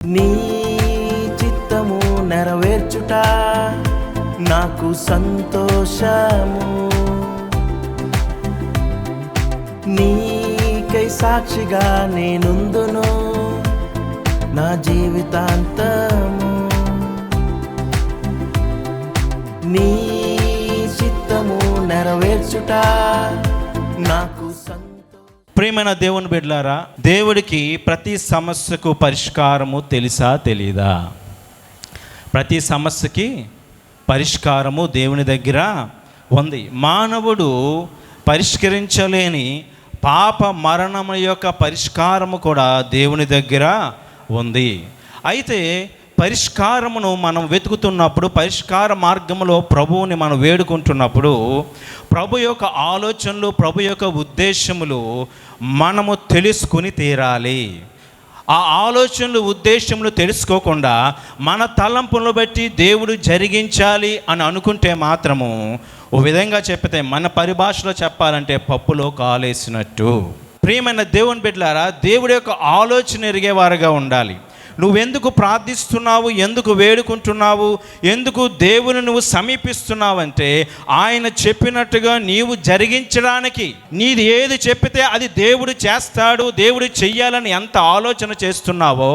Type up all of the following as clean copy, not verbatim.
నీ చిత్తము నెరవేర్చుట నాకు సంతోషము, నీకై సాక్షిగా నేనుందును నా జీవితాంతము. నీ చిత్తము నెరవేర్చుట నాకు ప్రియమైన దేవుని బిడ్డలారా, దేవుడికి ప్రతి సమస్యకు పరిష్కారము తెలుసా తెలీదా? ప్రతి సమస్యకి పరిష్కారము దేవుని దగ్గర ఉంది. మానవుడు పరిష్కరించలేని పాప మరణము యొక్క పరిష్కారము కూడా దేవుని దగ్గర ఉంది. అయితే పరిష్కారమును మనం వెతుకుతున్నప్పుడు, పరిష్కార మార్గంలో ప్రభువుని మనం వేడుకుంటున్నప్పుడు, ప్రభు యొక్క ఆలోచనలు, ప్రభు యొక్క ఉద్దేశములు మనము తెలుసుకుని తీరాలి. ఆ ఆలోచనలు, ఉద్దేశములు తెలుసుకోకుండా మన తలంపులను బట్టి దేవుడు జరిగించాలి అని అనుకుంటే మాత్రము, ఓ విధంగా చెప్పితే మన పరిభాషలో చెప్పాలంటే పప్పులో కాలేసినట్టు. ప్రియమైన దేవుని బిడ్డలారా, దేవుడి యొక్క ఆలోచన ఎరిగేవారుగా ఉండాలి. నువ్వెందుకు ప్రార్థిస్తున్నావు, ఎందుకు వేడుకుంటున్నావు, ఎందుకు దేవుని నువ్వు సమీపిస్తున్నావంటే ఆయన చెప్పినట్టుగా నీవు జరిగించడానికి, నీది ఏది చెప్పితే అది దేవుడు చేస్తాడు, దేవుడు చెయ్యాలని ఎంత ఆలోచన చేస్తున్నావో,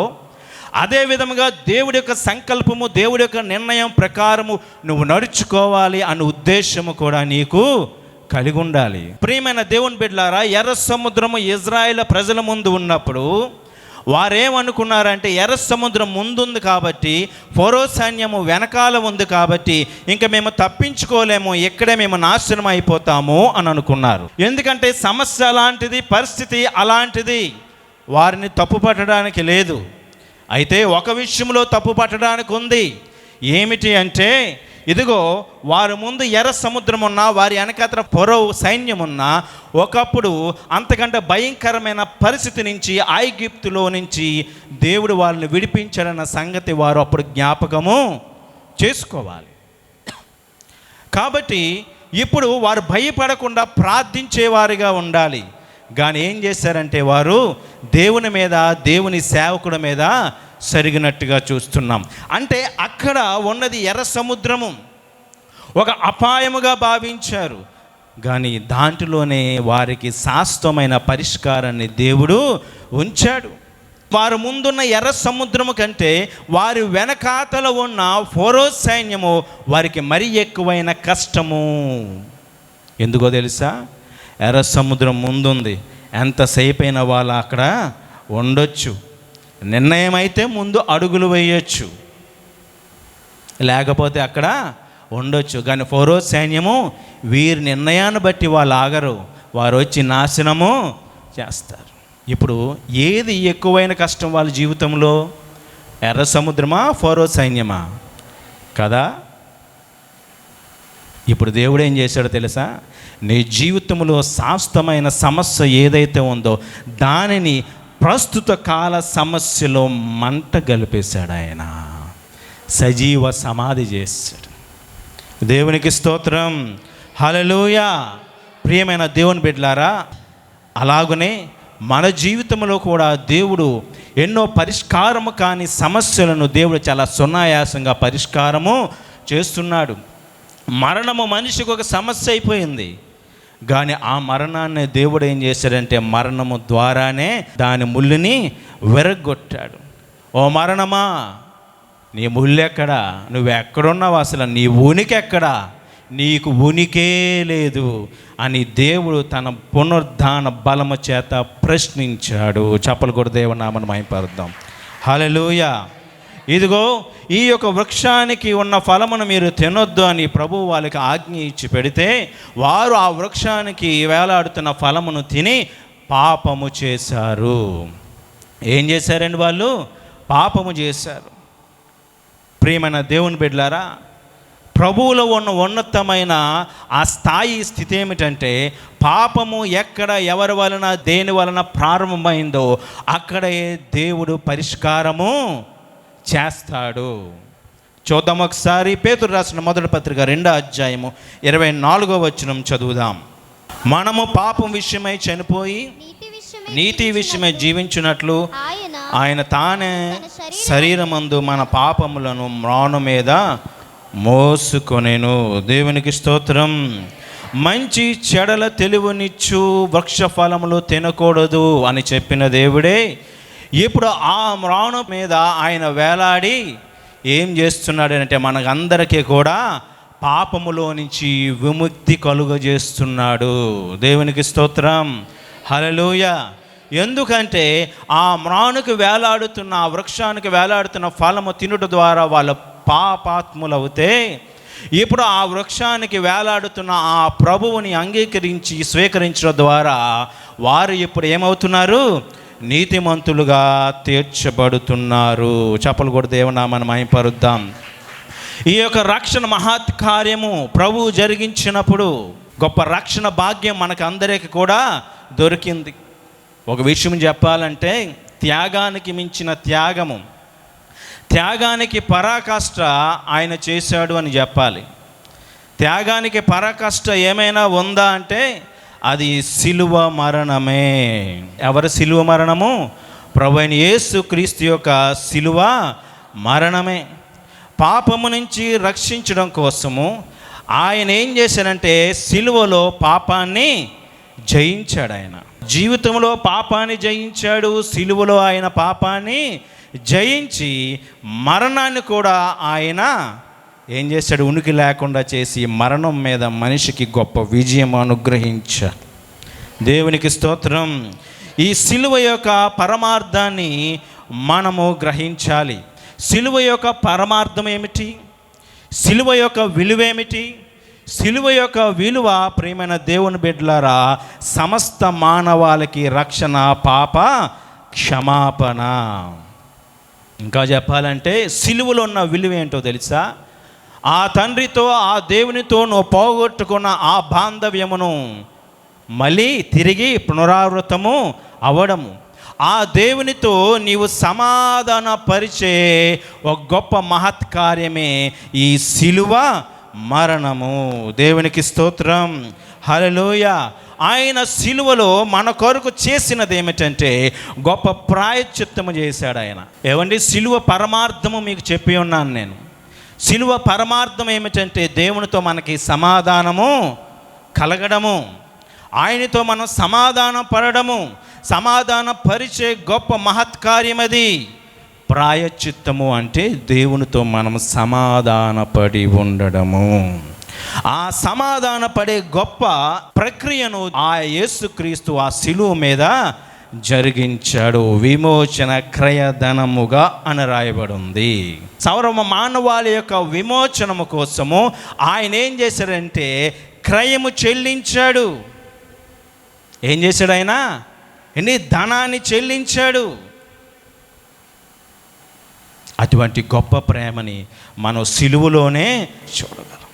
అదే విధముగా దేవుడి యొక్క సంకల్పము, దేవుడి యొక్క నిర్ణయం ప్రకారము నువ్వు నడుచుకోవాలి అన్న ఉద్దేశము కూడా నీకు కలిగి ఉండాలి. ప్రియమైన దేవుని బిడ్డలారా, ఎర్ర సముద్రము ఇజ్రాయేల్ ప్రజల ముందు ఉన్నప్పుడు వారేమనుకున్నారంటే, ఎర్ర సముద్రం ముందుంది కాబట్టి, ఫరో సైన్యము వెనకాల ఉంది కాబట్టి ఇంకా మేము తప్పించుకోలేము, ఇక్కడే మేము నాశనం అయిపోతాము అని అనుకున్నారు. ఎందుకంటే సమస్య అలాంటిది, పరిస్థితి అలాంటిది, వారిని తప్పు పట్టడానికి లేదు. అయితే ఒక విషయంలో తప్పు పట్టడానికి ఉంది. ఏమిటి అంటే, ఇదిగో వారి ముందు ఎర్ర సముద్రం ఉన్నా, వారి వెనకాతల ఫరో సైన్యం ఉన్నా, ఒకప్పుడు అంతకంటే భయంకరమైన పరిస్థితి నుంచి, ఐగుప్తులో నుంచి దేవుడు వాళ్ళని విడిపించాడన్న సంగతి వారు అప్పుడు జ్ఞాపకము చేసుకోవాలి. కాబట్టి ఇప్పుడు వారు భయపడకుండా ప్రార్థించేవారుగా ఉండాలి. కానీ ఏం చేశారంటే, వారు దేవుని మీద, దేవుని సేవకుడి మీద సరిగినట్టుగా చూస్తున్నాం. అంటే అక్కడ ఉన్నది ఎర్ర సముద్రము, ఒక అపాయముగా భావించారు. కానీ దాంట్లోనే వారికి శాశ్వతమైన పరిష్కారాన్ని దేవుడు ఉంచాడు. వారు ముందున్న ఎర్ర సముద్రము కంటే వారి వెనకాతల ఉన్న ఫరో సైన్యము వారికి మరీ ఎక్కువైన కష్టము. ఎందుకో తెలుసా? ఎర్ర సముద్రం ముందుంది, ఎంతసేపు అయినా వాళ్ళు అక్కడ ఉండొచ్చు. నిర్ణయం అయితే ముందు అడుగులు వేయొచ్చు, లేకపోతే అక్కడ ఉండొచ్చు. కానీ ఫరో సైన్యము వీరి నిర్ణయాన్ని బట్టి వాళ్ళు ఆగరు, వారు వచ్చి నాశనము చేస్తారు. ఇప్పుడు ఏది ఎక్కువైన కష్టం వాళ్ళ జీవితంలో? ఎర్ర సముద్రమా, ఫరో సైన్యమా? కదా. ఇప్పుడు దేవుడు ఏం చేశాడో తెలుసా? నీ జీవితంలో శాశ్వతమైన సమస్య ఏదైతే ఉందో దానిని ప్రస్తుత కాల సమస్యలో మంట గలిపేశాడు. ఆయన సజీవ సమాధి చేశాడు. దేవునికి స్తోత్రం, హల్లెలూయా. ప్రియమైన దేవుని బిడ్డలారా, అలాగనే మన జీవితంలో కూడా దేవుడు ఎన్నో పరిష్కారము కాని సమస్యలను దేవుడు చాలా సునాయాసంగా పరిష్కారము చేస్తున్నాడు. మరణము మనిషికి ఒక సమస్య అయిపోయింది. కానీ ఆ మరణాన్ని దేవుడు ఏం చేశాడంటే, మరణము ద్వారానే దాని ముళ్ళుని విరగొట్టాడు. ఓ మరణమా, నీ ముళ్ళు ఎక్కడా? నువ్వు ఎక్కడున్నావు? అసలు నీ ఉనికి ఎక్కడా? నీకు ఉనికే లేదు అని దేవుడు తన పునరుద్ధాన బలము చేత ప్రశ్నించాడు. చప్పలు కూడా దేవుని నామమున మహిమపరుద్దాం. హల్లెలూయా. ఇదిగో ఈ యొక్క వృక్షానికి ఉన్న ఫలమును మీరు తినొద్దు అని ప్రభువు వాళ్ళకి ఆజ్ఞ ఇచ్చి పెడితే, వారు ఆ వృక్షానికి వేలాడుతున్న ఫలమును తిని పాపము చేశారు. ఏం చేశారండి? వాళ్ళు పాపము చేశారు. ప్రియమైన దేవుని బిడ్డలారా, ప్రభువులో ఉన్న ఉన్నతమైన ఆ స్థాయి స్థితి ఏమిటంటే, పాపము ఎక్కడ ఎవరి వలన దేని వలన ప్రారంభమైందో అక్కడే దేవుడు పరిష్కారము చేస్తాడు. చూద్దాం ఒకసారి. పేతురు రాసిన మొదటి పత్రిక 2వ అధ్యాయము 24వ వచనం చదువుదాం. మనము పాపం విషయమై చనిపోయి నీతి విషయమై జీవించున్నట్లు ఆయన తానే శరీరమందు మన పాపములను మ్రాను మీద మోసుకొనెను. దేవునికి స్తోత్రం. మంచి చెడల తెలివినిచ్చు వృక్ష ఫలములు తినకూడదు అని చెప్పిన దేవుడే ఇప్పుడు ఆ మ్రాను మీద ఆయన వేలాడి ఏం చేస్తున్నాడు అంటే మనకందరికీ కూడా పాపములో నుంచి విముక్తి కలుగజేస్తున్నాడు. దేవునికి స్తోత్రం. హల్లెలూయా. ఎందుకంటే ఆ మ్రానుకు వేలాడుతున్న, ఆ వృక్షానికి వేలాడుతున్న ఫలము తినుట ద్వారా వాళ్ళ పాపాత్ములవుతే, ఇప్పుడు ఆ వృక్షానికి వేలాడుతున్న ఆ ప్రభువుని అంగీకరించి స్వీకరించడం ద్వారా వారు ఇప్పుడు ఏమవుతున్నారు? నీతిమంతులుగా తీర్చబడుతున్నారు. చప్పలు కూడా దేవునామని మహిమపరుద్దాం. ఈ యొక్క రక్షణ మహత్ కార్యము ప్రభువు జరిగించినప్పుడు గొప్ప రక్షణ భాగ్యం మనకు అందరికీ కూడా దొరికింది. ఒక విషయం చెప్పాలంటే, త్యాగానికి మించిన త్యాగము, త్యాగానికి పరాకాష్ట ఆయన చేశాడు అని చెప్పాలి. త్యాగానికి పరాకాష్ట ఏమైనా ఉందా అంటే అది సిలువ మరణమే. ఎవరి సిలువ మరణము? ప్రభువైన యేసు క్రీస్తు యొక్క సిలువ మరణమే. పాపము నుంచి రక్షించడం కోసము ఆయన ఏం చేశాడంటే సిలువలో పాపాన్ని జయించాడు. ఆయన జీవితంలో పాపాన్ని జయించాడు. సిలువలో ఆయన పాపాన్ని జయించి మరణాన్ని కూడా ఆయన ఏం చేశాడు? ఉనికి లేకుండా చేసి మరణం మీద మనిషికి గొప్ప విజయం అనుగ్రహించాడు. దేవునికి స్తోత్రం. ఈ సిలువ యొక్క పరమార్థాన్ని మనము గ్రహించాలి. సిలువ యొక్క పరమార్థం ఏమిటి? సిలువ యొక్క విలువ ఏమిటి? సిలువ యొక్క విలువ ప్రియమైన దేవుని బిడ్డలారా, సమస్త మానవాళికి రక్షణ, పాప క్షమాపణ. ఇంకా చెప్పాలంటే సిలువలో ఉన్న విలువ ఏంటో తెలుసా? ఆ తండ్రితో, ఆ దేవునితో నువ్వు పోగొట్టుకున్న ఆ బాంధవ్యమును మళ్ళీ తిరిగి పునరావృతము అవ్వడము, ఆ దేవునితో నీవు సమాధాన పరిచే ఒక గొప్ప మహత్ కార్యమే ఈ సిలువ మరణము. దేవునికి స్తోత్రం. హల్లెలూయా. ఆయన సిలువలో మన కొరకు చేసినది ఏమిటంటే గొప్ప ప్రాయశ్చిత్తము చేశాడు ఆయన. ఏమండి, సిలువ పరమార్థము మీకు చెప్పి ఉన్నాను నేను. సిలువ పరమార్థం ఏమిటంటే దేవునితో మనకి సమాధానము కలగడము, ఆయనతో మనం సమాధాన పడడము, సమాధాన పరిచే గొప్ప మహత్కార్యం అది. ప్రాయశ్చిత్తము అంటే దేవునితో మనం సమాధానపడి ఉండడము. ఆ సమాధాన పడే గొప్ప ప్రక్రియను ఆ యేసుక్రీస్తు ఆ సిలువ మీద జరిగించాడు. విమోచన క్రయధనముగా అని రాయబడి ఉంది. సర్వ మానవాళి యొక్క విమోచనము కోసము ఆయన ఏం చేశాడంటే క్రయము చెల్లించాడు. ఏం చేశాడు ఆయన? ధనాన్ని చెల్లించాడు. అటువంటి గొప్ప ప్రేమని మనం సిలువలోనే చూడగలం.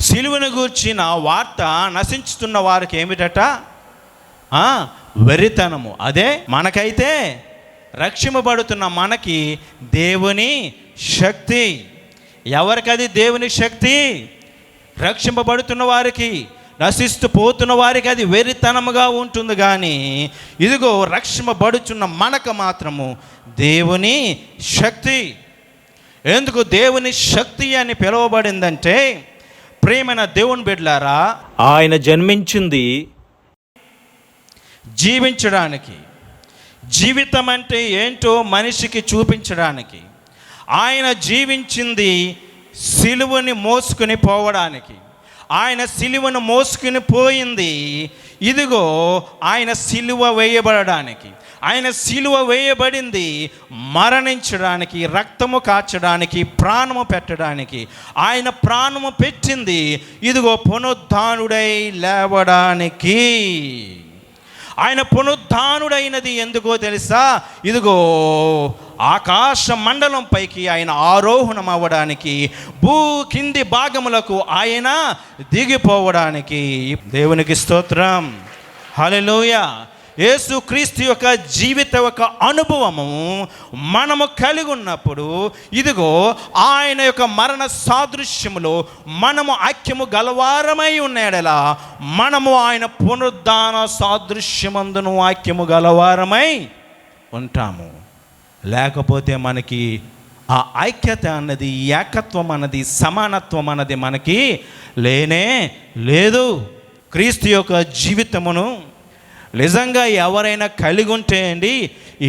సిలువను గూర్చిన వార్త నశించుతున్న వారికి ఏమిటట? వెరితనము. అదే మనకైతే రక్షింపబడుతున్న మనకి దేవుని శక్తి. ఎవరికది దేవుని శక్తి? రక్షింపబడుతున్న వారికి. నశిస్తూ పోతున్న వారికి అది వెరితనముగా ఉంటుంది. కానీ ఇదిగో రక్షింపబడుచున్న మనకు మాత్రము దేవుని శక్తి. ఎందుకు దేవుని శక్తి అని పిలువబడిందంటే, ప్రియమైన దేవుని బిడ్డలారా, ఆయన జన్మించింది జీవించడానికి, జీవితం అంటే ఏంటో మనిషికి చూపించడానికి. ఆయన జీవించింది సిలువని మోసుకుని పోవడానికి. ఆయన సిలువను మోసుకుని పోయింది ఇదిగో ఆయన సిలువ వేయబడడానికి. ఆయన సిలువ వేయబడింది మరణించడానికి, రక్తము కాచడానికి, ప్రాణము పెట్టడానికి. ఆయన ప్రాణము పెట్టింది ఇదిగో పునరుద్ధానుడై లేవడానికి. ఆయన పునరుద్ధానుడైనది ఎందుకో తెలుసా? ఇదిగో ఆకాశ మండలం పైకి ఆయన ఆరోహణం అవ్వడానికి, భూ కింది భాగములకు ఆయన దిగిపోవడానికి. దేవునికి స్తోత్రం. హల్లెలూయా. యేసుక్రీస్తు యొక్క జీవిత యొక్క అనుభవము మనము కలిగి ఉన్నప్పుడు ఇదిగో ఆయన యొక్క మరణ సాదృశ్యములో మనము ఐక్యము గలవారమై ఉన్నాడలా మనము ఆయన పునరుద్ధాన సాదృశ్యమందును ఐక్యము గలవారమై ఉంటాము. లేకపోతే మనకి ఆ ఐక్యత అన్నది, ఏకత్వం అన్నది, సమానత్వం అన్నది మనకి లేనే లేదు. క్రీస్తు యొక్క జీవితమును నిజంగా ఎవరైనా కలిగి ఉంటే అండి,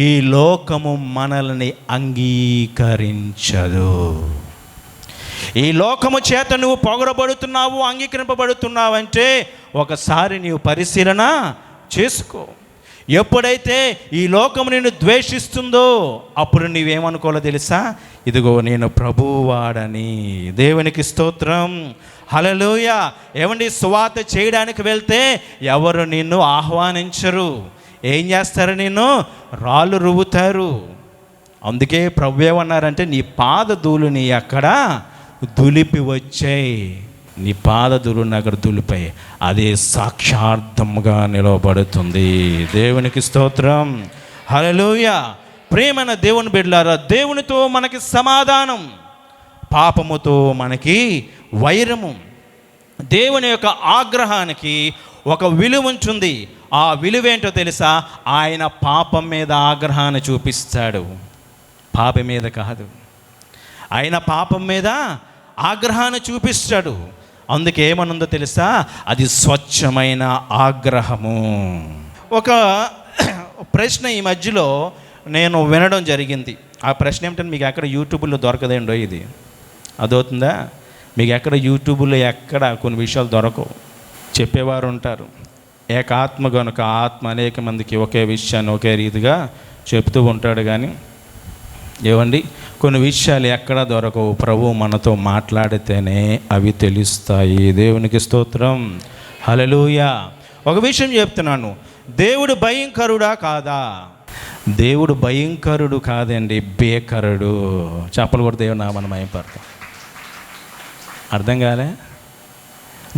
ఈ లోకము మనల్ని అంగీకరించదు. ఈ లోకము చేత నువ్వు పొగడబడుతున్నావు, అంగీకరింపబడుతున్నావు అంటే ఒకసారి నీవు పరిశీలన చేసుకో. ఎప్పుడైతే ఈ లోకము నిన్ను ద్వేషిస్తుందో అప్పుడు నీవేమనుకోవాలో తెలుసా? ఇదిగో నేను ప్రభువాడని. దేవునికి స్తోత్రం, హల్లెలూయా. ఏమండి, సువార్త చేయడానికి వెళ్తే ఎవరు నిన్ను ఆహ్వానించరు. ఏం చేస్తారు? నిన్ను రాళ్ళు రువ్వుతారు. అందుకే ప్రభు ఏమన్నారంటే, నీ పాదధూళిని అక్కడ దులిపి వచ్చాయి. నీ పాదధూళిని అక్కడ దులిపాయి, అదే సాక్షార్థముగా నిలవబడుతుంది. దేవునికి స్తోత్రం, హల్లెలూయా. ప్రేమైన దేవుని బిడ్డలారా, దేవునితో మనకి సమాధానం, పాపముతో మనకి వైరము. దేవుని యొక్క ఆగ్రహానికి ఒక విలువ ఉంటుంది. ఆ విలువేంటో తెలుసా? ఆయన పాపం మీద ఆగ్రహాన్ని చూపిస్తాడు, పాపం మీద కాదు. ఆయన పాపం మీద ఆగ్రహాన్ని చూపిస్తాడు. అందుకే ఏమనుందో తెలుసా? అది స్వచ్ఛమైన ఆగ్రహము. ఒక ప్రశ్న ఈ మధ్యలో నేను వినడం జరిగింది. ఆ ప్రశ్న ఏమిటంటే, మీకు ఎక్కడ యూట్యూబ్లో దొరకదేండో ఇది, అదవుతుందా? మీకు ఎక్కడ యూట్యూబ్లో ఎక్కడ కొన్ని విషయాలు దొరకవు. చెప్పేవారు ఉంటారు, ఏకాత్మ కనుక ఆత్మ అనేక మందికి ఒకే విషయాన్ని ఒకే రీతిగా చెప్తూ ఉంటాడు. కానీ ఏవండి, కొన్ని విషయాలు ఎక్కడ దొరకవు. ప్రభు మనతో మాట్లాడితేనే అవి తెలుస్తాయి. దేవునికి స్తోత్రం, హల్లెలూయా. ఒక విషయం చెప్తున్నాను, దేవుడు భయంకరుడా కాదా? దేవుడు భయంకరుడు కాదండి, బేకరుడు. చెప్పలు కూడా దేవుడు నామని భయపడతాం. అర్థం కాలే?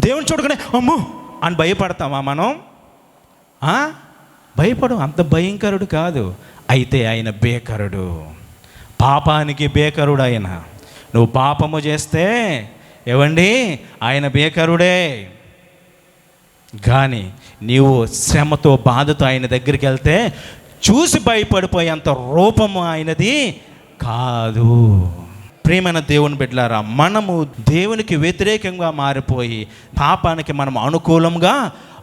దేవుని చూడగానే అమ్మో అని భయపడతామా మనం? భయపడం. అంత భయంకరుడు కాదు. అయితే ఆయన బేకరుడు, పాపానికి బేకరుడు ఆయన. నువ్వు పాపము చేస్తే ఏవండి ఆయన బేకరుడే. కానీ నీవు శ్రమతో బాధతో ఆయన దగ్గరికి వెళ్తే చూసి భయపడిపోయేంత రూపము ఆయనది కాదు. ప్రియమైన దేవుని బిడ్డలారా, మనము దేవునికి వ్యతిరేకంగా మారిపోయి పాపానికి మనం అనుకూలంగా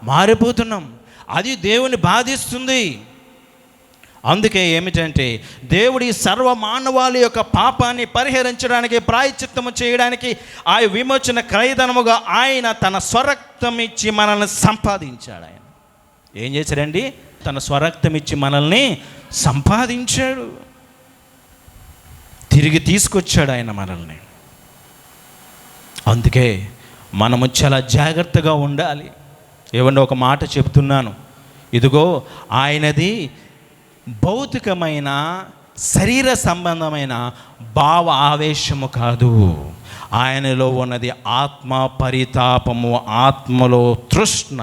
మారిపోతున్నాం. అది దేవుని బాధిస్తుంది. అందుకే ఏమిటంటే, దేవుడి సర్వ మానవాళి యొక్క పాపాన్ని పరిహరించడానికి, ప్రాయశ్చిత్తము చేయడానికి, ఆ విమోచన క్రయధనముగా ఆయన తన స్వరక్తం ఇచ్చి మనల్ని సంపాదించాడు. ఆయన ఏం చేశాడండి? తన స్వరక్తం ఇచ్చి మనల్ని సంపాదించాడు, తిరిగి తీసుకొచ్చాడు ఆయన మనల్ని. అందుకే మనము చాలా జాగ్రత్తగా ఉండాలి. ఏమన్నా ఒక మాట చెప్తున్నాను, ఇదిగో ఆయనది భౌతికమైన శరీర సంబంధమైన భావ ఆవేశము కాదు, ఆయనలో ఉన్నది ఆత్మ పరితాపము, ఆత్మలో తృష్ణ.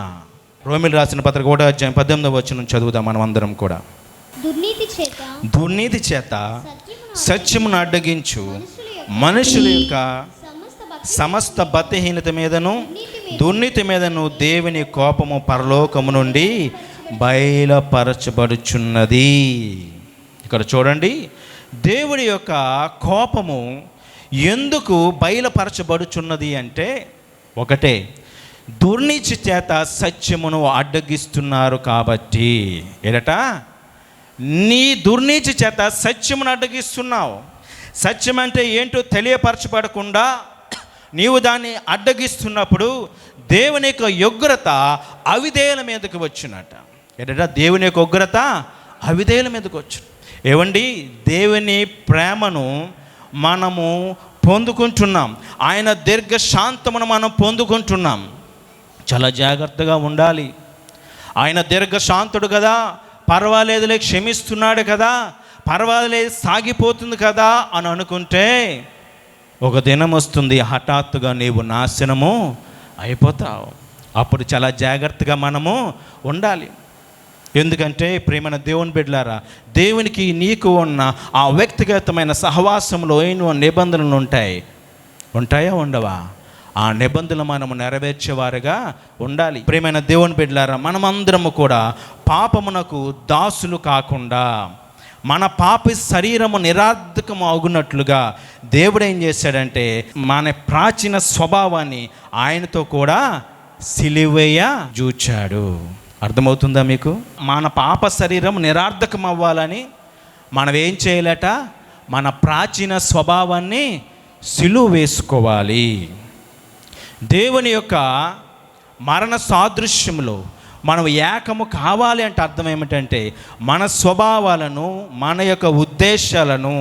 రోమిలు రాసిన పత్రిక 1:18 చదువుదాం మనం అందరం కూడా. దుర్నీతి చేత సత్యమును అడ్డగించు మనుషుల యొక్క సమస్త భక్తిహీనత మీదను దుర్నీతి మీదను దేవుని కోపము పరలోకము నుండి బయలుపరచబడుచున్నది. ఇక్కడ చూడండి, దేవుడి యొక్క కోపము ఎందుకు బయలుపరచబడుచున్నది అంటే, ఒకటే, దుర్నీతి చేత సత్యమును అడ్డగిస్తున్నారు కాబట్టి. ఏడట, నీ దుర్నీతి చేత సత్యమును అడ్డగిస్తున్నావు. సత్యం అంటే ఏంటో తెలియపరచబడకుండా నీవు దాన్ని అడ్డగిస్తున్నప్పుడు దేవుని యొక్క ఉగ్రత అవిధేయుల మీదకి వచ్చినట్ట. ఏంటంటే దేవుని యొక్క ఉగ్రత అవిధేయుల మీదకి వచ్చు. ఏవండి, దేవుని ప్రేమను మనము పొందుకుంటున్నాం, ఆయన దీర్ఘశాంతమును మనం పొందుకుంటున్నాం. చాలా జాగ్రత్తగా ఉండాలి. ఆయన దీర్ఘశాంతుడు కదా, పర్వాలేదులే క్షమిస్తున్నాడు కదా, పర్వాలేదు సాగిపోతుంది కదా అని అనుకుంటే ఒక దినం వస్తుంది, హఠాత్తుగా నీవు నాశనము అయిపోతావు. అప్పుడు చాలా జాగ్రత్తగా మనము ఉండాలి. ఎందుకంటే ప్రేమైన దేవుని బిడ్డలారా, దేవునికి నీకు ఉన్న ఆ వ్యక్తిగతమైన సహవాసంలో ఎన్నో నిబంధనలు ఉంటాయా ఉండవా? ఆ నిబంధనలు మనము నెరవేర్చేవారుగా ఉండాలి. ప్రేమైన దేవుని బిడ్డలారా, మనమందరము కూడా పాపమునకు దాసులు కాకుండా, మన పాపి శరీరము నిరర్ధకము అవునట్లుగా దేవుడు ఏం చేశాడంటే మన ప్రాచీన స్వభావాన్ని ఆయనతో కూడా సిలువేయ జూచాడు. అర్థమవుతుందా మీకు? మన పాప శరీరం నిరర్ధకం అవ్వాలని మనం ఏం చేయాలట? మన ప్రాచీన స్వభావాన్ని సిలువ వేసుకోవాలి. దేవుని యొక్క మరణ సాదృశ్యంలో మనం ఏకము కావాలి అంటే అర్థం ఏమిటంటే మన స్వభావాలను, మన యొక్క ఉద్దేశాలను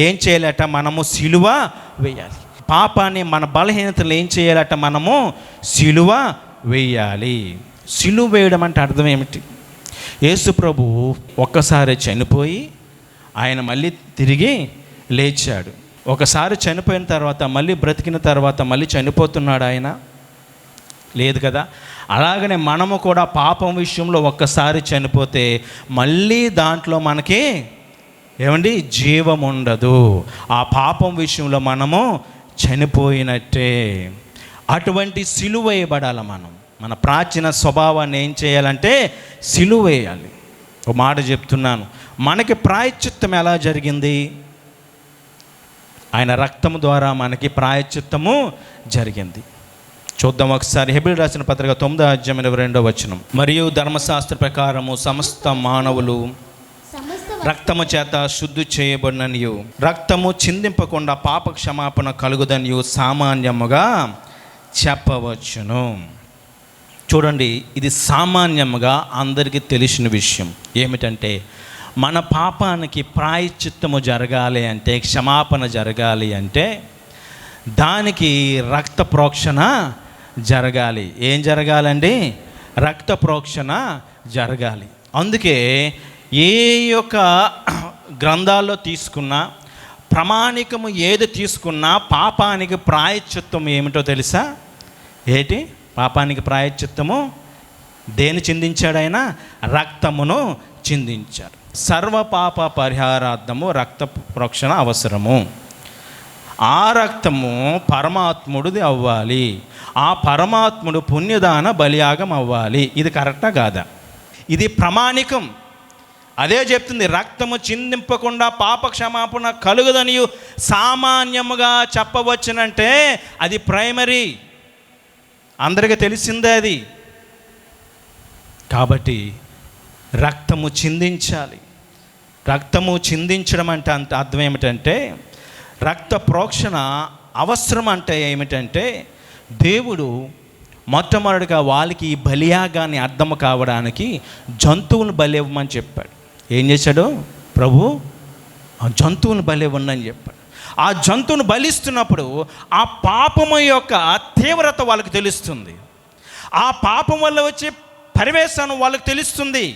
ఏం చేయాలట? మనము సిలువ వేయాలి. పాపాన్ని, మన బలహీనతలు ఏం చేయాలట? మనము సిలువ వేయాలి. సిలువ వేయడం అంటే అర్థం ఏమిటి? యేసు ప్రభు ఒక్కసారి చనిపోయి ఆయన మళ్ళీ తిరిగి లేచాడు. ఒకసారి చనిపోయిన తర్వాత మళ్ళీ బ్రతికిన తర్వాత మళ్ళీ చనిపోతున్నాడు ఆయన? లేదు కదా. అలాగనే మనము కూడా పాపం విషయంలో ఒక్కసారి చనిపోతే మళ్ళీ దాంట్లో మనకి ఏమండి జీవం ఉండదు. ఆ పాపం విషయంలో మనము చనిపోయినట్టే. అటువంటి సిలువ వేయబడాలి. మన ప్రాచీన స్వభావాన్ని ఏం చేయాలంటే సిలువ వేయాలి. ఒక మాట చెప్తున్నాను, మనకి ప్రాయశ్చిత్తం ఎలా జరిగింది? ఆయన రక్తము ద్వారా మనకి ప్రాయశ్చిత్తము జరిగింది. చూద్దాం ఒకసారి. హెబ్రీయులకు రాసిన పత్రిక 9:22. మరియు ధర్మశాస్త్ర ప్రకారము సమస్త మానవులు రక్తము చేత శుద్ధి చేయబడిననియు రక్తము చిందింపకుండా పాప క్షమాపణ కలుగుదనియు సామాన్యముగా చెప్పవచ్చును. చూడండి, ఇది సామాన్యముగా అందరికీ తెలిసిన విషయం. ఏమిటంటే మన పాపానికి ప్రాయశ్చిత్తము జరగాలి అంటే, క్షమాపణ జరగాలి అంటే దానికి రక్త ప్రోక్షణ జరగాలి. ఏం జరగాలండి? రక్త ప్రోక్షణ జరగాలి. అందుకే ఏ యొక్క గ్రంథాల్లో తీసుకున్నా, ప్రామాణికము ఏది తీసుకున్నా పాపానికి ప్రాయశ్చిత్తం ఏమిటో తెలుసా? ఏంటి పాపానికి ప్రాయశ్చిత్తము? దేని చిందించాడు ఆయన? రక్తమును చిందించాడు. సర్వ పాప పరిహారార్థము రక్త ప్రోక్షణ అవసరము. ఆ రక్తము పరమాత్ముడిది అవ్వాలి. ఆ పరమాత్ముడు పుణ్యదాన బలియాగం అవ్వాలి. ఇది కరెక్టా కాదా? ఇది ప్రామాణికం. అదే చెప్తుంది, రక్తము చిందింపకుండా పాప క్షమాపణ కలుగుదనియు సామాన్యముగా చెప్పవచ్చునంటే అది ప్రైమరీ, అందరికీ తెలిసిందే అది. కాబట్టి రక్తము చిందించాలి. రక్తము చిందించడం అంటే అంత అర్థం ఏమిటంటే రక్త ప్రోక్షణ అవసరం. అంటే ఏమిటంటే దేవుడు మొట్టమొదటిగా వాళ్ళకి ఈ బలియాగాన్ని అర్థం కావడానికి జంతువుని బలి ఇవ్వమని చెప్పాడు. ఏం చేశాడు ప్రభు? ఆ జంతువుని బలి ఇవ్వమని చెప్పాడు. ఆ జంతువుని బలిస్తున్నప్పుడు ఆ పాపము యొక్క తీవ్రత వాళ్ళకి తెలుస్తుంది. ఆ పాపం వల్ల వచ్చే పరివేశాన్ని వాళ్ళకి తెలుస్తుంది.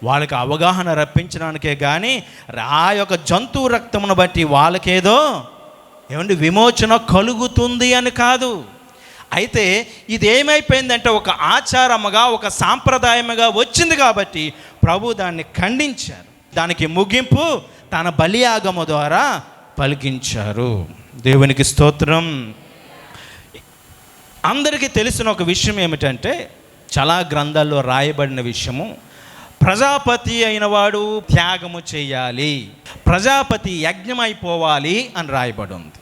వాళ్ళకి అవగాహన రప్పించడానికే కానీ ఆ యొక్క జంతువు రక్తమును బట్టి వాళ్ళకేదో ఏమండి విమోచన కలుగుతుంది అని కాదు. అయితే ఇది ఏమైపోయిందంటే ఒక ఆచారముగా, ఒక సాంప్రదాయముగా వచ్చింది కాబట్టి ప్రభు దాన్ని ఖండించారు. దానికి ముగింపు తన బలియాగము ద్వారా పలికించారు. దేవునికి స్తోత్రం. అందరికీ తెలిసిన ఒక విషయం ఏమిటంటే, చాలా గ్రంథాల్లో రాయబడిన విషయము, ప్రజాపతి అయిన వాడు త్యాగము చేయాలి, ప్రజాపతి యజ్ఞం అయిపోవాలి అని రాయబడి ఉంది.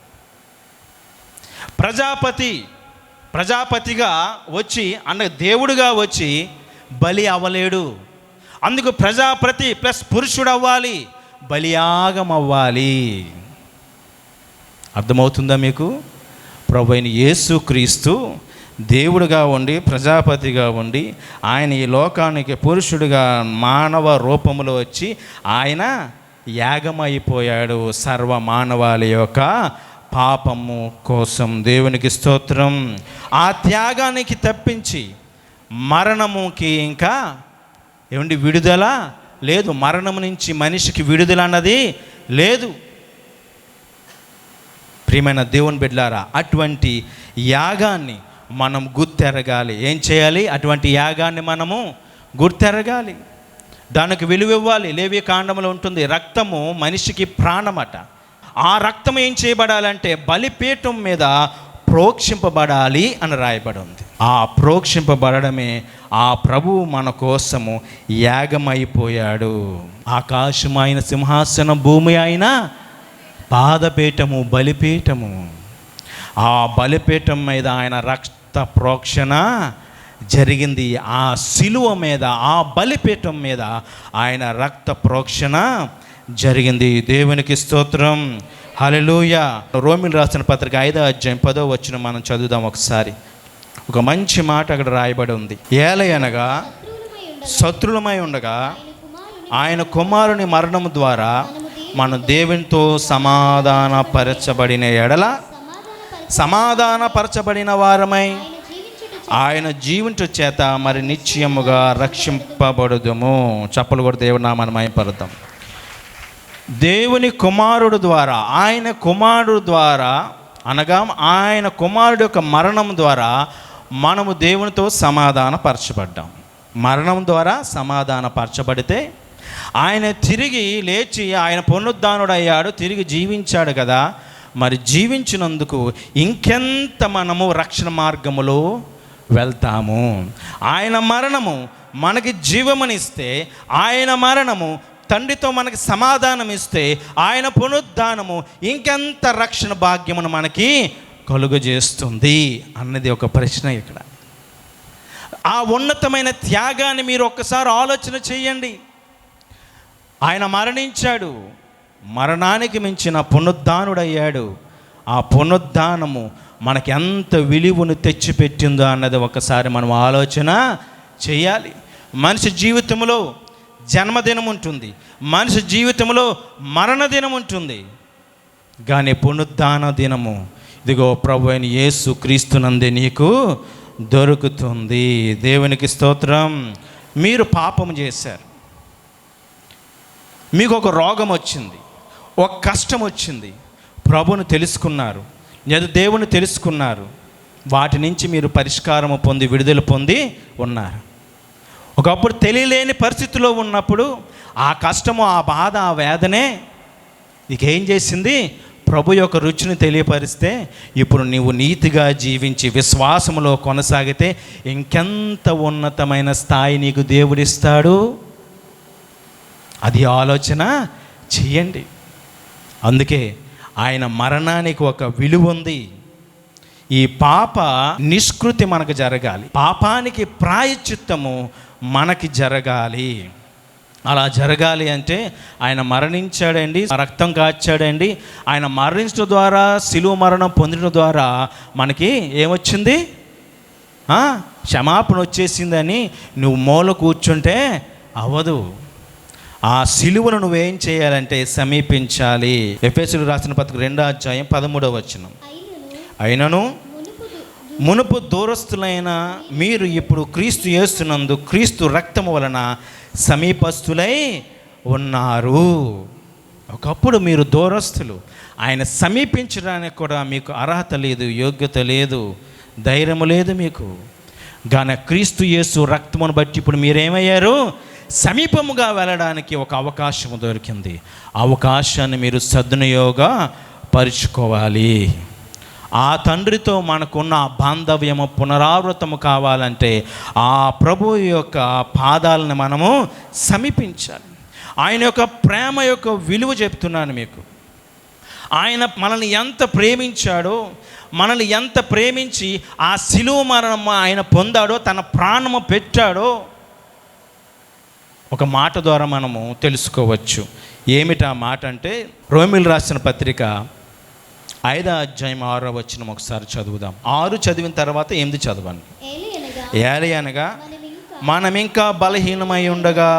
ప్రజాపతిగా వచ్చి దేవుడుగా వచ్చి బలి అవ్వలేడు. అందుకు ప్రజాపతి ప్లస్ పురుషుడు అవ్వాలి, బలియాగం అవ్వాలి. అర్థమవుతుందా మీకు? ప్రభువైన యేసుక్రీస్తు దేవుడుగా ఉండి, ప్రజాపతిగా ఉండి, ఆయన ఈ లోకానికి పురుషుడిగా మానవ రూపంలో వచ్చి ఆయన యాగమైపోయాడు సర్వ మానవాళి యొక్క పాపము కోసం. దేవునికి స్తోత్రం. ఆ త్యాగానికి తప్పించి మరణముకి ఇంకా ఏమండి విడుదల లేదు. మరణం నుంచి మనిషికి విడుదల అన్నది లేదు. ప్రియమైన దేవుని బిడ్డలారా, అటువంటి యాగాన్ని మనం గుర్తెరగాలి. ఏం చేయాలి? అటువంటి యాగాన్ని మనము గుర్తెరగాలి, దానికి విలువ ఇవ్వాలి. లేవి కాండంలో ఉంటుంది, రక్తము మనిషికి ప్రాణమట. ఆ రక్తం ఏం చేయబడాలంటే బలిపీఠం మీద ప్రోక్షింపబడాలి అని రాయబడి ఉంది. ఆ ప్రోక్షింపబడమే ఆ ప్రభువు మన కోసము యాగమైపోయాడు. ఆకాశం ఆయన సింహాసనం, భూమి ఆయన పాదపీఠము, బలిపీఠము. ఆ బలిపీఠం మీద ఆయన రక్త ప్రోక్షణ జరిగింది. ఆ శిలువ మీద, ఆ బలిపీఠం మీద ఆయన రక్త ప్రోక్షణ జరిగింది. దేవునికి స్తోత్రం, హల్లెలూయా. రోమీయులకు రాసిన పత్రిక 5వ అధ్యాయం 10వ వచనం మనం చదువుదాం ఒకసారి. ఒక మంచి మాట అక్కడ రాయబడి ఉంది. ఏలయనగా శత్రులమై ఉండగా ఆయన కుమారుని మరణం ద్వారా మనం దేవునితో సమాధానపరచబడిన ఎడల సమాధానపరచబడిన వారమై ఆయన జీవించు చేత మరి నిశ్చయముగా రక్షింపబడుదుము. చప్పలు కూడా దేవుని నామమున మహిమపరుద్దాం. దేవుని కుమారుడు ద్వారా, ఆయన కుమారుడు ద్వారా అనగా ఆయన కుమారుడు యొక్క మరణం ద్వారా మనము దేవునితో సమాధానపరచబడ్డాం. మరణం ద్వారా సమాధానపరచబడితే ఆయన తిరిగి లేచి ఆయన పునరుద్ధానుడు అయ్యాడు, తిరిగి జీవించాడు కదా. మరి జీవించినందుకు ఇంకెంత మనము రక్షణ మార్గములో వెళ్తాము. ఆయన మరణము మనకి జీవమునిస్తే, ఆయన మరణము తండ్రితో మనకి సమాధానం ఇస్తే, ఆయన పునరుద్ధానము ఇంకెంత రక్షణ భాగ్యమును మనకి కలుగజేస్తుంది అన్నది ఒక ప్రశ్న ఇక్కడ. ఆ ఉన్నతమైన త్యాగాన్ని మీరు ఒక్కసారి ఆలోచన చేయండి. ఆయన మరణించాడు, మరణానికి మించిన పునరుద్ధానుడయ్యాడు. ఆ పునరుద్ధానము మనకి ఎంత విలువను తెచ్చిపెట్టిందో అన్నది ఒకసారి మనం ఆలోచన చేయాలి. మనిషి జీవితంలో జన్మదినం ఉంటుంది, మనిషి జీవితంలో మరణదినం ఉంటుంది, కానీ పునరుద్ధాన దినము ఇదిగో ప్రభు అయిన యేసు క్రీస్తునందే నీకు దొరుకుతుంది. దేవునికి స్తోత్రం. మీరు పాపం చేశారు, మీకు ఒక రోగం వచ్చింది, ఒక కష్టం వచ్చింది, ప్రభువును తెలుసుకున్నారు లేదా దేవుని తెలుసుకున్నారు, వాటి నుంచి మీరు పరిష్కారము పొంది విడుదల పొంది ఉన్నారు. ఒకప్పుడు తెలియలేని పరిస్థితిలో ఉన్నప్పుడు ఆ కష్టము, ఆ బాధ, ఆ వేదనే నీకేం చేసింది? ప్రభు యొక్క రుచిని తెలియపరిస్తే ఇప్పుడు నీవు నీతిగా జీవించి విశ్వాసములో కొనసాగితే ఇంకెంత ఉన్నతమైన స్థాయి నీకు దేవుడిస్తాడు. అది ఆలోచన చెయ్యండి. అందుకే ఆయన మరణానికి ఒక విలువ ఉంది. ఈ పాప నిష్కృతి మనకు జరగాలి, పాపానికి ప్రాయశ్చిత్తము మనకి జరగాలి. అలా జరగాలి అంటే ఆయన మరణించాడండి, రక్తం కాచాడండి. ఆయన మరణించడం ద్వారా, శిలువ మరణం పొందడం ద్వారా మనకి ఏమొచ్చింది? క్షమాపణ వచ్చేసిందని నువ్వు మూల కూర్చుంటే అవ్వదు. ఆ సిలువను నువ్వేం చేయాలంటే సమీపించాలి. ఎఫెసీయులకు రాసిన పత్రిక 2వ అధ్యాయం 13వ వచనం. అయినను మునుపు దూరస్తులైన మీరు ఇప్పుడు క్రీస్తు యేసునందు క్రీస్తు రక్తము వలన సమీపస్తులై ఉన్నారు. ఒకప్పుడు మీరు దూరస్తులు, ఆయన సమీపించడానికి కూడా మీకు అర్హత లేదు, యోగ్యత లేదు, ధైర్యము లేదు మీకు. కానీ క్రీస్తు యేసు రక్తమును బట్టి ఇప్పుడు మీరేమయ్యారు? సమీపముగా వెళ్ళడానికి ఒక అవకాశం దొరికింది. అవకాశాన్ని మీరు సద్వినియోగపరుచుకోవాలి. ఆ తండ్రితో మనకున్న బాంధవ్యము పునరావృతము కావాలంటే ఆ ప్రభు యొక్క పాదాలను మనము సమీపించాలి. ఆయన యొక్క ప్రేమ యొక్క విలువ చెప్తున్నాను మీకు. ఆయన మనల్ని ఎంత ప్రేమించాడో, మనల్ని ఎంత ప్రేమించి ఆ శిలువ మరణం ఆయన పొందాడో, తన ప్రాణము పెట్టాడో ఒక మాట ద్వారా మనము తెలుసుకోవచ్చు. ఏమిటా మాట అంటే, రోమీయులకు రాసిన పత్రిక 5వ అధ్యాయం 6వ వచనం ఒకసారి చదువుదాం. 6 చదివిన తర్వాత 8 చదవండి. ఏలయనగా మనం ఇంకా బలహీనమై ఉండగా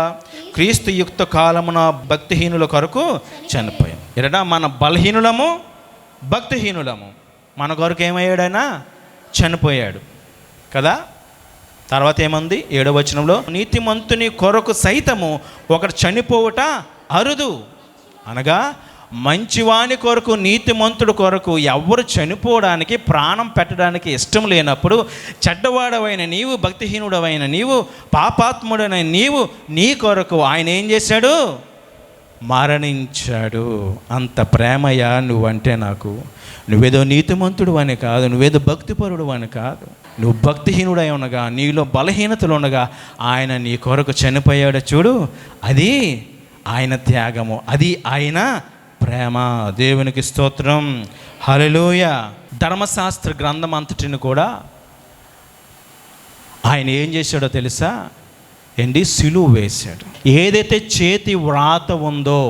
క్రీస్తు యుక్త కాలమున భక్తిహీనుల కొరకు చనిపోయాం. ఎరడా మన బలహీనులము, భక్తిహీనులము. మన కొరకు ఏమయ్యాడైనా? చనిపోయాడు కదా. తర్వాత ఏమంది? 7వ వచనంలో, నీతిమంతుని కొరకు సైతము ఒకడు చనిపోవుట అరుదు. అనగా మంచివాని కొరకు, నీతిమంతుడు కొరకు ఎవ్వరు చనిపోవడానికి, ప్రాణం పెట్టడానికి ఇష్టం లేనప్పుడు చెడ్డవాడవైన నీవు, భక్తిహీనుడవైన నీవు, పాపాత్ముడైన నీవు, నీ కొరకు ఆయన ఏం చేశాడు? మరణించాడు. అంత ప్రేమయ్యా నువ్వంటే నాకు. నువ్వేదో నీతిమంతుడు అని కాదు, నువ్వేదో భక్తిపరుడు అని కాదు. నువ్వు భక్తిహీనుడై ఉండగా, నీలో బలహీనతలు ఉండగా ఆయన నీ కొరకు చనిపోయాడు చూడు. అది ఆయన త్యాగము, అది ఆయన ప్రేమ. దేవునికి స్తోత్రం, హల్లెలూయా. ధర్మశాస్త్ర గ్రంథం అంతటిని కూడా ఆయన ఏం చేశాడో తెలుసా? సిలువ వేశాడు. ఏదైతే చేతి వ్రాత ఉందో,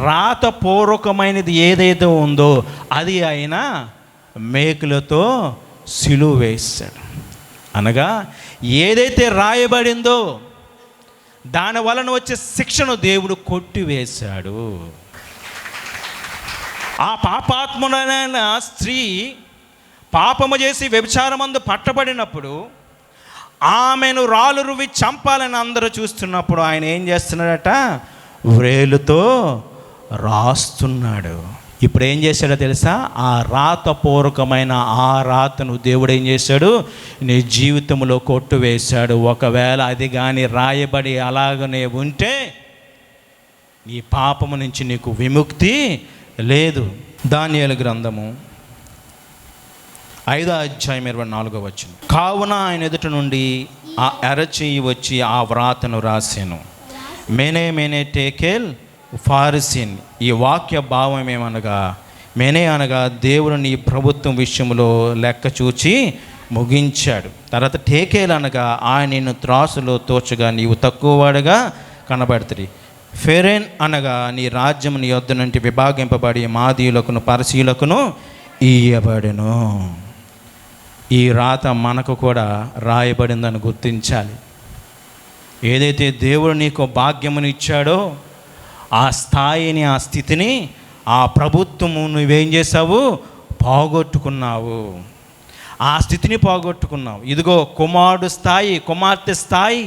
రాతపూర్వకమైనది ఏదైతే ఉందో అది ఆయన మేకులతో సిలువ వేశాడు. అనగా ఏదైతే రాయబడిందో దాని వలన వచ్చే శిక్షను దేవుడు కొట్టివేశాడు. ఆ పాపాత్ముడైన స్త్రీ పాపము చేసి వ్యభిచారమందు పట్టబడినప్పుడు ఆమెను రాళ్ళు రువి చంపాలని అందరూ చూస్తున్నప్పుడు ఆయన ఏం చేస్తున్నాడట? వ్రేలుతో రాస్తున్నాడు. ఇప్పుడు ఏం చేశాడో తెలుసా? ఆ రాతపూర్వకమైన ఆ రాతను దేవుడు ఏం చేశాడు? నీ జీవితంలో కొట్టువేశాడు. ఒకవేళ అది కానీ రాయబడి అలాగనే ఉంటే నీ పాపము నుంచి నీకు విముక్తి లేదు. దానియేలు గ్రంథము 5వ అధ్యాయం 24వ వచనం. కావున ఆయన ఎదుట నుండి ఆ ఎరచేయి వచ్చి ఆ వ్రాతను రాశాను. మేనే మేనే టేకేల్ ఫారిసిన్. ఈ వాక్య భావం ఏమనగా, మేనే అనగా దేవుడు నీ ప్రభుత్వం విషయంలో లెక్క చూచి ముగించాడు. తర్వాత టేకేల్ అనగా ఆయన నిన్ను త్రాసులో తోచగా నీవు తక్కువవాడుగా కనబడుతుంది. ఫెరెన్ అనగా నీ రాజ్యం నీ యొద్ద నుండి విభాగింపబడి మాదీయులకును పరసీయులకును ఇయ్యబడెను. ఈ రాత మనకు కూడా రాయబడిందని గుర్తించాలి. ఏదైతే దేవుడు నీకు భాగ్యముని ఇచ్చాడో ఆ స్థాయిని, ఆ స్థితిని, ఆ ప్రభుత్వము నువ్వేం చేసావు? పోగొట్టుకున్నావు. ఆ స్థితిని పోగొట్టుకున్నావు. ఇదిగో కుమారుడు స్థాయి, కుమార్తె స్థాయి,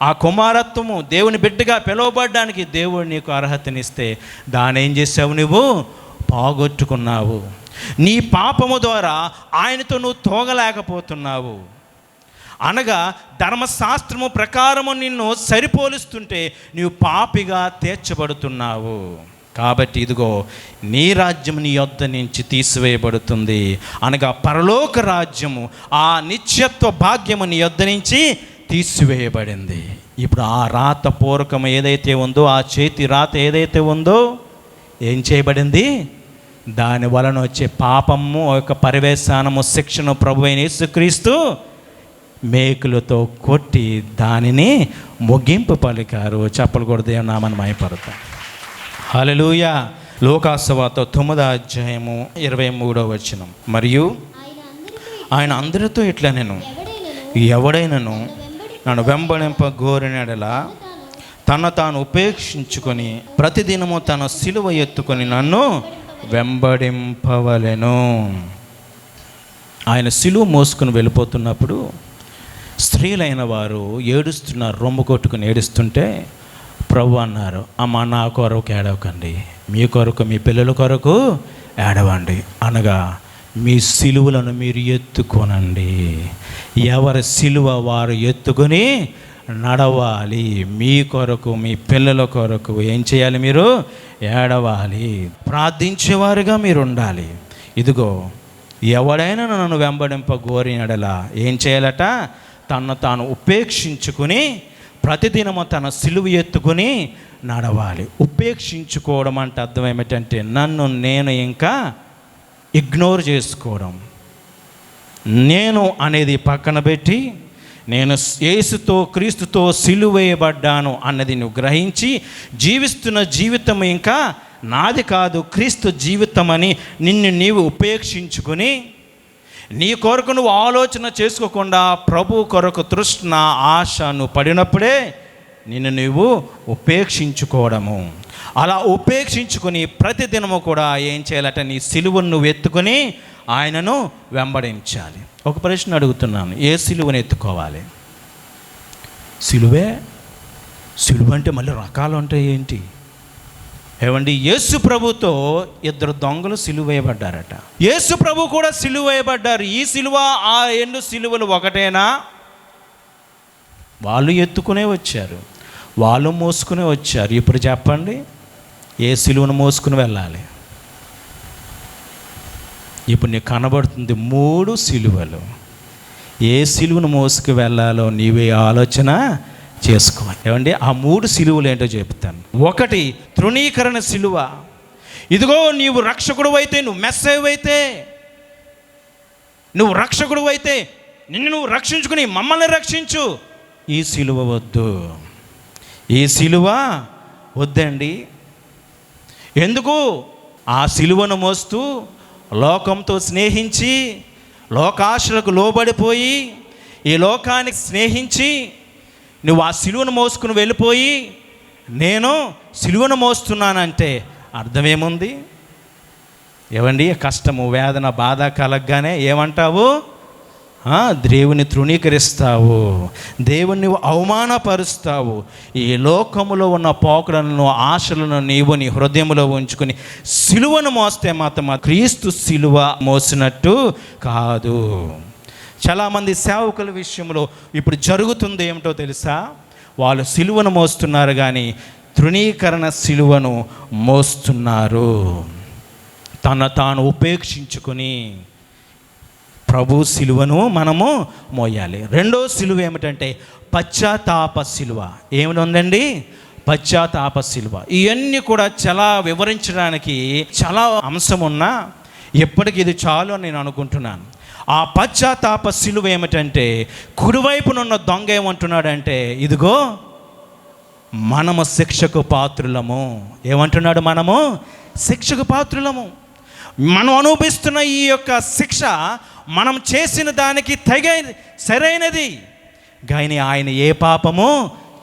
ఆ కుమారత్వము దేవుని బిడ్డగా పిలువబడడానికి దేవుడు నీకు అర్హతనిస్తే దాన్ని ఏం చేసావు? నువ్వు పోగొట్టుకున్నావు. నీ పాపము ద్వారా ఆయనతో నువ్వు తోగలేకపోతున్నావు. అనగా ధర్మశాస్త్రము ప్రకారము నిన్ను సరిపోలుస్తుంటే నీవు పాపిగా తీర్చబడుతున్నావు. కాబట్టి ఇదిగో నీ రాజ్యం నీ యొద్ద నుంచి తీసివేయబడుతుంది. అనగా పరలోక రాజ్యము, ఆ నిత్యత్వ భాగ్యము నీ యొద్ద నుంచి తీసివేయబడింది. ఇప్పుడు ఆ రాత పూర్వకం ఏదైతే ఉందో, ఆ చేతి రాత ఏదైతే ఉందో ఏం చేయబడింది? దాని వలన వచ్చే పాపము, ఒక పరివేశానము, శిక్షను ప్రభువైన యేసుక్రీస్తు మేకులతో కొట్టి దానిని ముగింపు పలికారు. చెప్పలు కూడా దేవుని నామమున మహిమపడతాం. హల్లెలూయా. లోకాసువార్త 9వ అధ్యాయము 23వ వచనం. మరియు ఆయన అందరితో ఇట్లా, నేను ఎవడైనను నన్ను వెంబడింప గోరినడలా తను తాను ఉపేక్షించుకొని ప్రతిదినము తన సిలువ ఎత్తుకొని నన్ను వెంబడింపవలెను. ఆయన సిలువ మోసుకుని వెళ్ళిపోతున్నప్పుడు స్త్రీలైన వారు ఏడుస్తున్నారు, రొమ్ము కొట్టుకుని ఏడుస్తుంటే ప్రభు అన్నారు, అమ్మ నా కొరకు ఏడవకండి, మీ కొరకు మీ పిల్లల కొరకు ఏడవండి. అనగా మీ సిలువలను మీరు ఎత్తుకోనండి. ఎవరి సిలువ వారు ఎత్తుకొని నడవాలి. మీ కొరకు మీ పిల్లల కొరకు ఏం చేయాలి? మీరు ఏడవాలి, ప్రార్థించేవారుగా మీరు ఉండాలి. ఇదిగో ఎవడైనా నన్ను వెంబడింప గోరినడలా ఏం చేయాలట? తను తాను ఉపేక్షించుకుని ప్రతిదినము తన సిలువ ఎత్తుకుని నడవాలి. ఉపేక్షించుకోవడం అంటే అర్థం ఏమిటంటే నన్ను నేను ఇంకా ఇగ్నోర్ చేసుకోవడం. నేను అనేది పక్కన పెట్టి నేను యేసుతో క్రీస్తుతో సిలువ వేయబడ్డాను అన్నది నువ్వు గ్రహించి జీవిస్తున్న జీవితం ఇంకా నాది కాదు, క్రీస్తు జీవితం అని నిన్ను నీవు ఉపేక్షించుకుని నీ కొరకు నువ్వు ఆలోచన చేసుకోకుండా ప్రభు కొరకు తృష్ణ ఆశ నువ్వు పడినప్పుడే నిన్ను నువ్వు ఉపేక్షించుకోవడము. అలా ఉపేక్షించుకుని ప్రతిదినము కూడా ఏం చేయాలట? నీ సిలువను నువ్వు ఎత్తుకొని ఆయనను వెంబడించాలి. ఒక ప్రశ్న అడుగుతున్నాను, ఏ సిలువను ఎత్తుకోవాలి? సిలువ అంటే మళ్ళీ రకాలు ఉంటాయి ఏంటి? ఏమండి, యేసు ప్రభుతో 2 దొంగలు సిలువ వేయబడ్డారట. యేసు ప్రభు కూడా సిలువ వేయబడ్డారు. ఈ సిలువ ఆ 2 సిలువలు ఒకటేనా? వాళ్ళు ఎత్తుకునే వచ్చారు, వాళ్ళు మోసుకునే వచ్చారు. ఇప్పుడు చెప్పండి, ఏ సిలువను మోసుకుని వెళ్ళాలి? ఇప్పుడు నీకు కనబడుతుంది 3 సిలువలు. ఏ సిలువను మోసుకు వెళ్ళాలో నీవే ఆలోచన చేసుకో. ఏమండి, ఆ 3 సిలువలు ఏంటో చెప్తాను. 1 తృణీకరణ సిలువ. ఇదిగో నీవు రక్షకుడు అయితే, నువ్వు మెస్సేవ్ అయితే, నువ్వు రక్షకుడు అయితే నిన్ను నువ్వు రక్షించుకుని మమ్మల్ని రక్షించు. ఈ సిలువ వద్దు, ఈ సిలువ వద్దండి. ఎందుకు? ఆ సిలువను మోస్తూ లోకంతో స్నేహించి, లోకాశలకు లోబడిపోయి, ఈ లోకానికి స్నేహించి నువ్వు ఆ సిలువను మోసుకుని వెళ్ళిపోయి నేను సిలువను మోస్తున్నానంటే అర్థమేముంది? ఏమండి, కష్టము, వేదన, బాధ కలగగానే ఏమంటావు? దేవుని తృణీకరిస్తావు, దేవుని అవమానపరుస్తావు. ఈ లోకములో ఉన్న పోకడలను, ఆశలను నీవు నీ హృదయంలో ఉంచుకుని సిలువను మోస్తే మాత్రం క్రీస్తు సిలువ మోసినట్టు కాదు. చాలామంది సేవకుల విషయంలో ఇప్పుడు జరుగుతుంది ఏమిటో తెలుసా? వాళ్ళు సిలువను మోస్తున్నారు కానీ తృణీకరణ సిలువను మోస్తున్నారు. తాను ఉపేక్షించుకొని ప్రభు సిలువను మనము మోయాలి. 2వ సిలువ ఏమిటంటే పశ్చాత్తాప సిలువ. ఏమిటి ఉందండి? పశ్చాత్తాప సిలువ. ఇవన్నీ కూడా చాలా వివరించడానికి చాలా అంశం ఉన్నా ఎప్పటికి ఇది చాలు అని నేను అనుకుంటున్నాను. ఆ పశ్చాత్తాప సిలువ ఏమిటంటే, కుడివైపునున్న దొంగ ఏమంటున్నాడంటే, ఇదిగో మనము శిక్షకు పాత్రులము. ఏమంటున్నాడు? మనము శిక్షకు పాత్రులము. మనం అనుభవిస్తున్న ఈ యొక్క శిక్ష మనం చేసిన దానికి సరైనది, కానీ ఆయన ఏ పాపము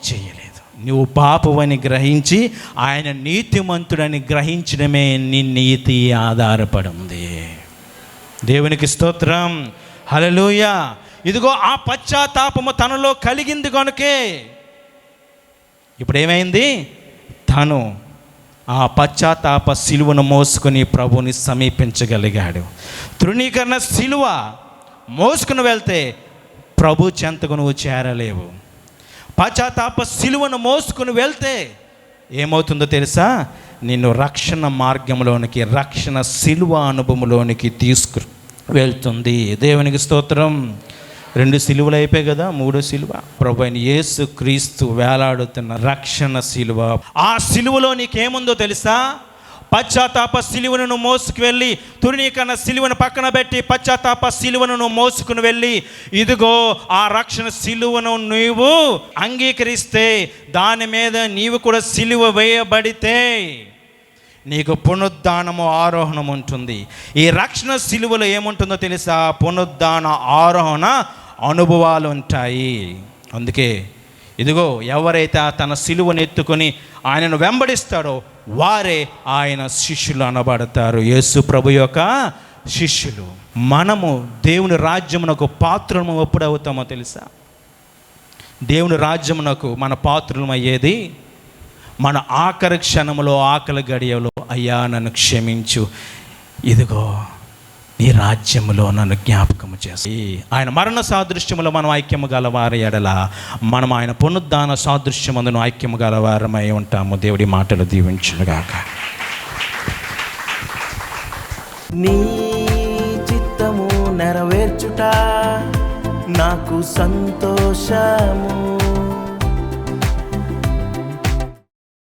చేయలేదు. నువ్వు పాపమని గ్రహించి ఆయన నీతిమంతుడని గ్రహించడమే నీ నీతి ఆధారపడి ఉంది. దేవునికి స్తోత్రం, హల్లెలూయా. ఇదిగో ఆ పశ్చాత్తాపము తనలో కలిగింది కనుకే ఇప్పుడు ఏమైంది? తను ఆ పశ్చాత్తాప సిలువను మోసుకొని ప్రభుని సమీపించగలిగాడు. తృణీకరణ సిలువ మోసుకుని వెళ్తే ప్రభు చెంతకు నువ్వు చేరలేవు. పశ్చాత్తాప సిలువను మోసుకుని వెళ్తే ఏమవుతుందో తెలుసా? నిన్ను రక్షణ మార్గంలోనికి, రక్షణ సిలువ అనుభవంలోనికి తీసుకు వెళ్తుంది. దేవునికి స్తోత్రం. 2 సిలువలు అయిపోయాయి కదా, 3వ సిలువ ప్రభు అయిన యేసు క్రీస్తు వేలాడుతున్న రక్షణ సిలువ. ఆ సిలువలో నీకేముందో తెలుసా? పశ్చాత్తాప సిలువను మోసుకు వెళ్ళి, తృణీకరణ సిలువను పక్కన పెట్టి పశ్చాత్తాప సిలువను మోసుకుని వెళ్ళి, ఇదిగో ఆ రక్షణ సిలువను నీవు అంగీకరిస్తే, దాని మీద నీవు కూడా సిలువ వేయబడితే నీకు పునరుద్ధానము, ఆరోహణం ఉంటుంది. ఈ రక్షణ సిలువలో ఏముంటుందో తెలుసా? పునరుద్ధాన, ఆరోహణ అనుభవాలు ఉంటాయి. అందుకే ఇదిగో ఎవరైతే తన సిలువను ఎత్తుకొని ఆయనను వెంబడిస్తాడో వారే ఆయన శిష్యులు అనబడతారు. యేసు ప్రభు యొక్క శిష్యులు. మనము దేవుని రాజ్యమునకు పాత్రము ఎప్పుడు అవుతామో తెలుసా? దేవుని రాజ్యమునకు మన పాత్రలం అయ్యేది మన ఆఖరి క్షణములో, ఆకలి గడియలో, అయ్యా నన్ను క్షమించు, ఇదిగో నీ రాజ్యములో నన్ను జ్ఞాపకము చేసి. ఆయన మరణ సాదృశ్యములో మనం ఐక్యము గలవారి ఎడల మనం ఆయన పునరుద్ధాన సాదృశ్యమందును ఐక్యము గలవారమై ఉంటాము. దేవుడి మాటలు దీవించునుగాక. నీ చిత్తము నెరవేర్చుట నాకు సంతోషము.